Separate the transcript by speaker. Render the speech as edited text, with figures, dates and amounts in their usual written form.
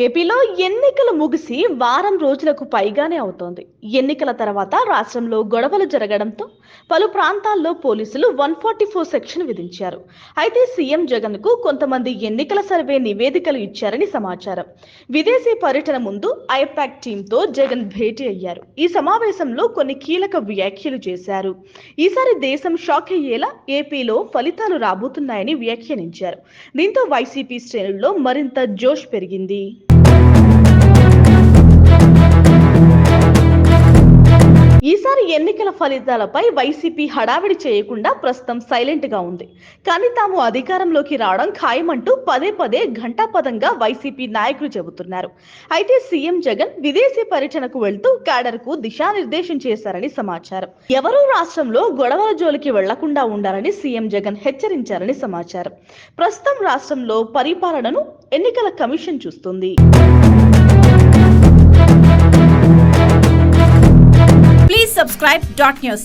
Speaker 1: ఏపీలో ఎన్నికలు ముగిసి వారం రోజులకు పైగానే అవుతోంది. ఎన్నికల తర్వాత రాష్ట్రంలో గొడవలు జరగడంతో పలు ప్రాంతాల్లో పోలీసులు 144 సెక్షన్ విధించారు. అయితే సీఎం జగన్ కు కొంతమంది ఎన్నికల సర్వే నివేదికలు ఇచ్చారని సమాచారం. విదేశీ పర్యటన ముందు ఐపాక్ టీంతో జగన్ భేటీ అయ్యారు. ఈ సమావేశంలో కొన్ని కీలక వ్యాఖ్యలు చేశారు. ఈసారి దేశం షాక్ అయ్యేలా ఏపీలో ఫలితాలు రాబోతున్నాయని వ్యాఖ్యానించారు. దీంతో వైసీపీ శ్రేణుల్లో మరింత జోష్ పెరిగింది. ఈసారి ఎన్నికల ఫలితాలపై వైసీపీ హడావిడి చేయకుండా ప్రస్తుతం సైలెంట్ గా ఉంది. కానీ తాము అధికారంలోకి రావడం ఖాయమంటూ పదే పదే ఘంటాపథంగా వైసీపీ నాయకులు చెబుతున్నారు. అయితే సీఎం జగన్ విదేశీ పర్యటనకు వెళ్తూ క్యాడర్ కు దిశానిర్దేశం చేశారని సమాచారం. ఎవరూ రాష్ట్రంలో గొడవల జోలికి వెళ్లకుండా ఉండాలని సీఎం జగన్ హెచ్చరించారని సమాచారం. ప్రస్తుతం రాష్ట్రంలో పరిపాలనను ఎన్నికల కమిషన్ చూస్తుంది.
Speaker 2: Please subscribe Dot News.